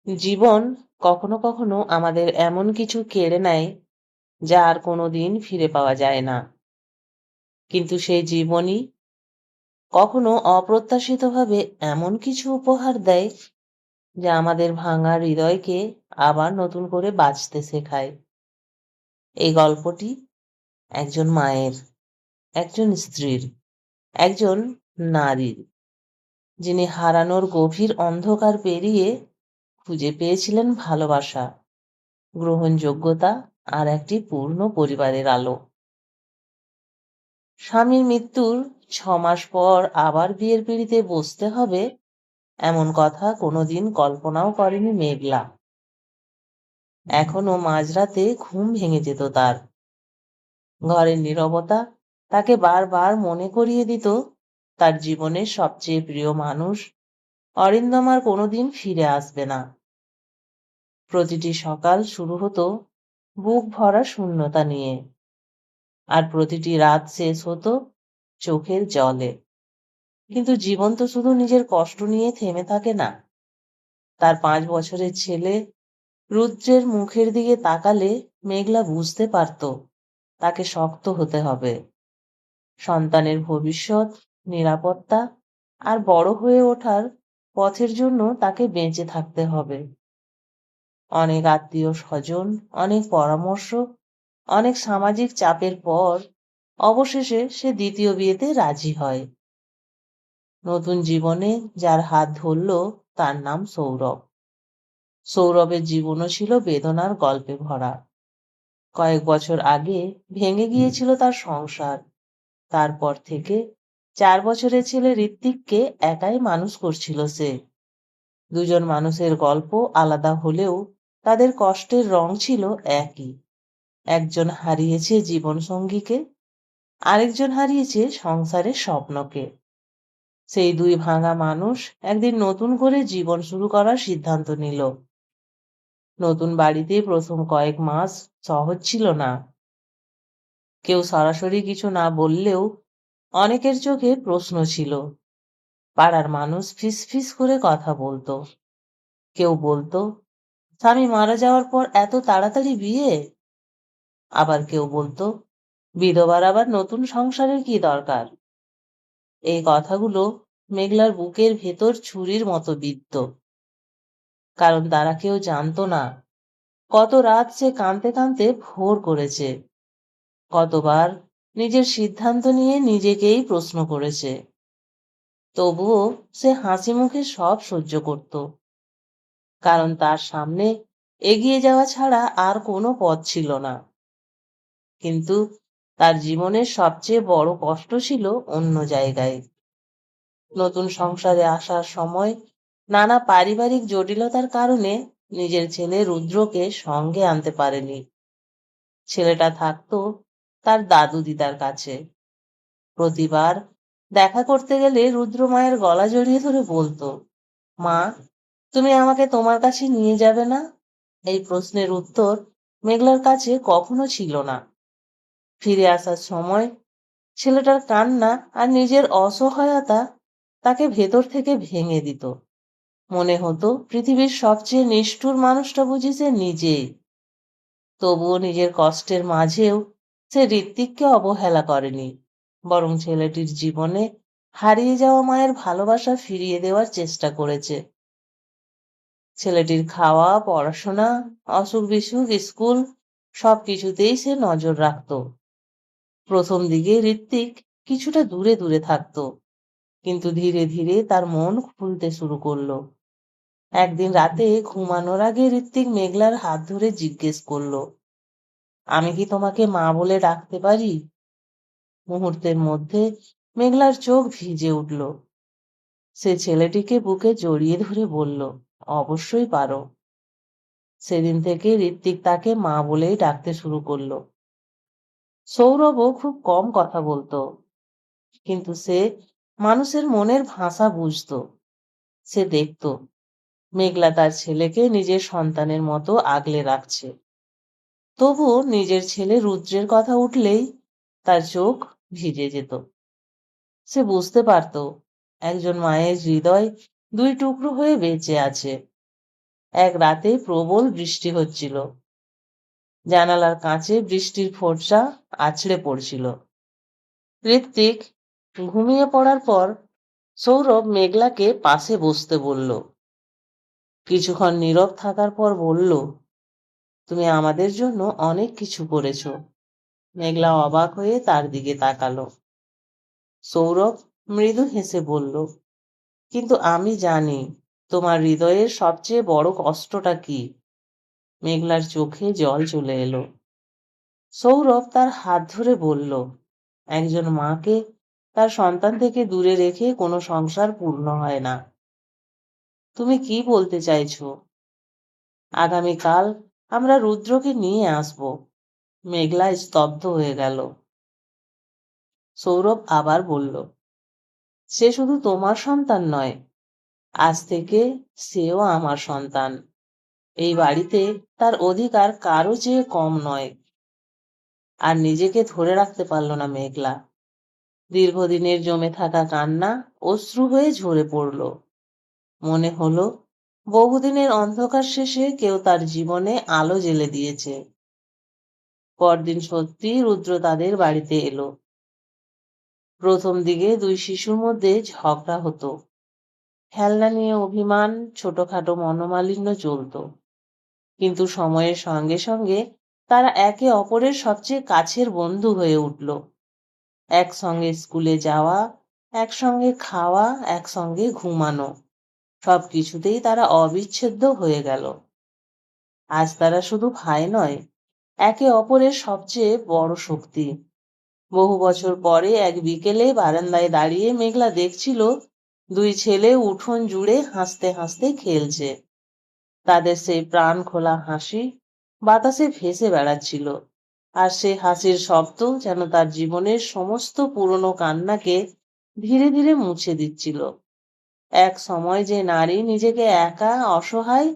জীবন কখনো কখনো আমাদের এমন কিছু কেড়ে নেয় যা আর কোনোদিন ফিরে পাওয়া যায় না। কিন্তু সেই জীবনই কখনো অপ্রত্যাশিতভাবে এমন কিছু উপহার দেয় যা আমাদের ভাঙা হৃদয়কে আবার নতুন করে বাঁচতে শেখায়। এই গল্পটি একজন মায়ের, একজন স্ত্রীর, একজন নারীর, যিনি হারানোর গভীর অন্ধকার পেরিয়ে খুঁজে পেয়েছিলেন ভালোবাসা, গ্রহণযোগ্যতা আর একটি পূর্ণ পরিবারের আলো। স্বামীর মৃত্যুর ৬ মাস পর আবার বিয়ের পিঁড়িতে বসতে হবে এমন কথা কোনোদিন কল্পনাও করেনি মেঘলা। এখনো মাঝরাতে ঘুম ভেঙে যেত তার। ঘরের নীরবতা তাকে বারবার মনে করিয়ে দিত তার জীবনের সবচেয়ে প্রিয় মানুষ অরিন্দম আর কোনোদিন ফিরে আসবে না। প্রতিটি সকাল শুরু হতো বুক ভরা শূন্যতা নিয়ে, আর প্রতিটি রাত শেষ হতো চোখের জলে। কিন্তু জীবন তো শুধু নিজের কষ্ট নিয়ে থেমে থাকে না। তার ৫ বছরের ছেলে রুদ্রের মুখের দিকে তাকালে মেঘলা বুঝতে পারত তাকে শক্ত হতে হবে। সন্তানের ভবিষ্যৎ, নিরাপত্তা আর বড় হয়ে ওঠার পথের জন্য তাকে বেঁচে থাকতে হবে। অনেক আত্মীয় স্বজন, অনেক পরামর্শ, অনেক সামাজিক চাপের পর অবশেষে সে দ্বিতীয় বিয়েতে রাজি হয়। নতুন জীবনে যার হাত ধরল তার নাম সৌরভ। সৌরভের জীবনও ছিল বেদনার গল্পে ভরা। কয়েক বছর আগে ভেঙে গিয়েছিল তার সংসার। তারপর থেকে ৪ বছরের ছেলে ঋত্বিককে একাই মানুষ করছিল সে। দুজন মানুষের গল্প আলাদা হলেও তাদের কষ্টের রং ছিল একই। একজন হারিয়েছে জীবনসঙ্গীকে, আরেকজন হারিয়েছে সংসারের স্বপ্নকে। সেই দুই ভাঙা মানুষ একদিন নতুন করে জীবন শুরু করার সিদ্ধান্ত নিল। নতুন বাড়িতে প্রথম কয়েক মাস সহজ ছিল না। কেউ সরাসরি কিছু না বললেও অনেকের চোখে প্রশ্ন ছিল। পাড়ার মানুষ ফিসফিস করে কথা বলতো। কেউ বলতো, স্বামী মারা যাওয়ার পর এত তাড়াতাড়ি বিয়ে। আবার কেউ বলতো, বিধবার আবার নতুন সংসারের কি দরকার। এই কথাগুলো মেঘলার বুকের ভেতর ছুরির মতো বিদ্ধ। কারণ তারা কেউ জানতো না কত রাত সে কাঁদতে কাঁদতে ভোর করেছে, কতবার নিজের সিদ্ধান্ত নিয়ে নিজেকেই প্রশ্ন করেছে। তবুও সে হাসি মুখে সব সহ্য করত, কারণ তার সামনে এগিয়ে যাওয়া ছাড়া আর কোনো পথ ছিল না। কিন্তু তার জীবনের সবচেয়ে বড় কষ্ট ছিল অন্য জায়গায়। নতুন সংসারে আসার সময় নানা পারিবারিক জটিলতার কারণে নিজের ছেলে রুদ্রকে সঙ্গে আনতে পারেনি। ছেলেটা থাকতো তার দাদু দিদার কাছে। প্রতিবার দেখা করতে গেলে রুদ্র মায়ের গলা জড়িয়ে ধরে বলতো, মা, তুমি আমাকে তোমার কাছে নিয়ে যাবে না? এই প্রশ্নের উত্তর মেঘলার কাছে কখনো ছিল না। ফিরে আসার সময় ছেলেটার কান্না আর নিজের অসহায়তা তাকে ভেতর থেকে ভেঙে দিত। মনে হতো পৃথিবীর সবচেয়ে নিষ্ঠুর মানুষটা বুঝি সে নিজেই। তবুও নিজের কষ্টের মাঝেও সে ঋত্বিককে অবহেলা করেনি, বরং ছেলেটির জীবনে হারিয়ে যাওয়া মায়ের ভালোবাসা ফিরিয়ে দেওয়ার চেষ্টা করেছে। ছেলেটির খাওয়া, পড়াশোনা, অসুখ বিসুখ, স্কুল সবকিছুতেই সে নজর রাখত। প্রথম দিকে ঋত্বিক কিছুটা দূরে দূরে থাকতো, কিন্তু ধীরে ধীরে তার মন খুলতে শুরু করলো। একদিন রাতে ঘুমানোর আগে ঋত্বিক মেঘলার হাত ধরে জিজ্ঞেস করলো, আমি কি তোমাকে মা বলে ডাকতে পারি? মুহূর্তের মধ্যে মেঘলার চোখ ভিজে উঠল। সে ছেলেটিকে বুকে জড়িয়ে ধরে বলল, অবশ্যই পারো। সেদিন থেকে ঋত্বিক তাকে মা বলেই ডাকতে শুরু করলো। সৌরভও খুব কম কথা বলতো, কিন্তু সে মানুষের মনের ভাষা বুঝতো। সে দেখতো মেঘলা তার ছেলেকে নিজের সন্তানের মতো আগলে রাখছে। তবুও নিজের ছেলে রুদ্রের কথা উঠলেই তার চোখ ভিজে যেত। সে বুঝতে পারত একজন মায়ের হৃদয় দুই টুকরো হয়ে বেঁচে আছে। এক রাতে প্রবল বৃষ্টি হচ্ছিল। জানালার কাঁচে বৃষ্টির ফোঁটা আছড়ে পড়ছিল। ঋত্বিক ঘুমিয়ে পড়ার পর সৌরভ মেঘলাকে পাশে বসতে বলল। কিছুক্ষণ নীরব থাকার পর বলল, তুমি আমাদের জন্য অনেক কিছু করেছো। মেঘলা অবাক হয়ে তার দিকে তাকালো। সৌরভ মৃদু হেসে বলল, কিন্তু আমি জানি তোমার হৃদয়ের সবচেয়ে বড় কষ্টটা কি। মেঘলার চোখে জল চলে এলো। সৌরভ তার হাত ধরে বলল, একজন মাকে তার সন্তান থেকে দূরে রেখে কোনো সংসার পূর্ণ হয় না। তুমি কি বলতে চাইছো? আগামীকাল আমরা রুদ্রকে নিয়ে আসব। মেঘলা স্তব্ধ হয়ে গেল। সৌরভ আবার বলল, সে শুধু তোমার সন্তান নয়, আজ থেকে সেও আমার সন্তান। এই বাড়িতে তার অধিকার কারো চেয়ে কম নয়। আর নিজেকে ধরে রাখতে পারল না মেঘলা। দীর্ঘদিনের জমে থাকা কান্না অশ্রু হয়ে ঝরে পড়ল। মনে হলো বহুদিনের অন্ধকার শেষে কেউ তার জীবনে আলো জ্বেলে দিয়েছে। পরদিন সত্যি রুদ্র তাদের বাড়িতে এলো। প্রথম দিকে দুই শিশুর মধ্যে ঝগড়া হতো, খেলনা নিয়ে অভিমান, ছোটখাটো মনোমালিন্য চলত। কিন্তু সময়ের সঙ্গে সঙ্গে তারা একে অপরের সবচেয়ে কাছের বন্ধু হয়ে উঠল। একসঙ্গে স্কুলে যাওয়া, একসঙ্গে খাওয়া, একসঙ্গে ঘুমানো, সবকিছুতেই তারা অবিচ্ছেদ্য হয়ে গেল। আজ তারা শুধু ভাই নয়, একে অপরের সবচেয়ে বড় শক্তি। বহু বছর পরে এক বিকেলে বারান্দায় দাঁড়িয়ে মেঘলা দেখছিল দুই ছেলে উঠোন জুড়ে হাসতে হাসতে খেলছে। তাদের সেই প্রাণ খোলা হাসি বাতাসে ভেসে বেড়াচ্ছিল, আর সেই হাসির শব্দ যেন তার জীবনের সমস্ত পুরনো কান্নাকে ধীরে ধীরে মুছে দিচ্ছিল। এক সময় যে নারী নিজেকে একা, অসহায়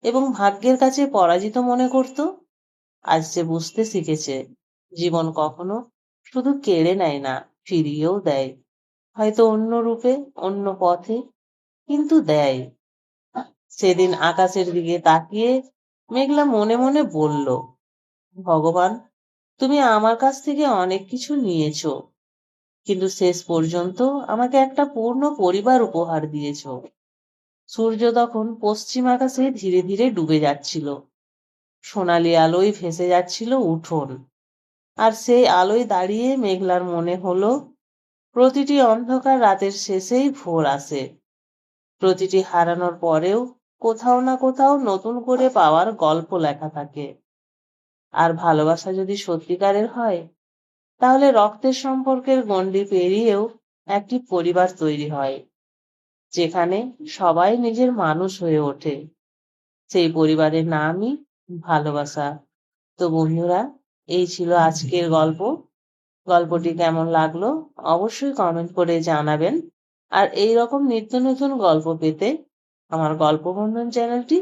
এবং ভাগ্যের কাছে পরাজিত মনে করত, আজ সে বুঝতে শিখেছে জীবন কখনো শুধু কেড়ে নেয় না, ফিরিয়েও দেয়। হয়তো অন্য রূপে, অন্য পথে, কিন্তু দেয়। সেদিন আকাশের দিকে তাকিয়ে মেঘলা মনে মনে বলল, ভগবান, তুমি আমার কাছ থেকে অনেক কিছু নিয়েছো, কিন্তু শেষ পর্যন্ত আমাকে একটা পূর্ণ পরিবার উপহার দিয়েছো। সূর্য তখন পশ্চিম আকাশে ধীরে ধীরে ডুবে যাচ্ছিল। সোনালি আলোয় ভেসে যাচ্ছিল উঠোন। আর সেই আলোয় দাঁড়িয়ে মেঘলার মনে হলো, প্রতিটি অন্ধকার রাতের শেষেই ভোর আসে। প্রতিটি হারানোর পরেও কোথাও না কোথাও নতুন করে পাওয়ার গল্প লেখা থাকে। আর ভালোবাসা যদি সত্যিকারের হয়, তাহলে রক্তের সম্পর্কের গণ্ডি পেরিয়েও একটি পরিবার তৈরি হয়, যেখানে সবাই নিজের মানুষ হয়ে ওঠে। সেই পরিবারের নামই ভালোবাসা। তো বন্ধুরা, এই ছিল আজকের গল্প। গল্পটি কেমন লাগলো অবশ্যই কমেন্ট করে জানাবেন। আর এই রকম নিত্য নতুন গল্প পেতে আমার গল্পবন্ধন চ্যানেলটি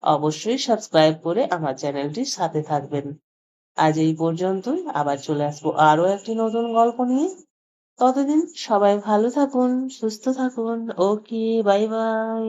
অবশ্যই সাবস্ক্রাইব করে আমার চ্যানেলটির সাথে থাকবেন। আজ এই পর্যন্তই, আবার চলে আসবো আরো একটি নতুন গল্প নিয়ে। ততদিন সবাই ভালো থাকুন, সুস্থ থাকুন। ওকে, বাই বাই।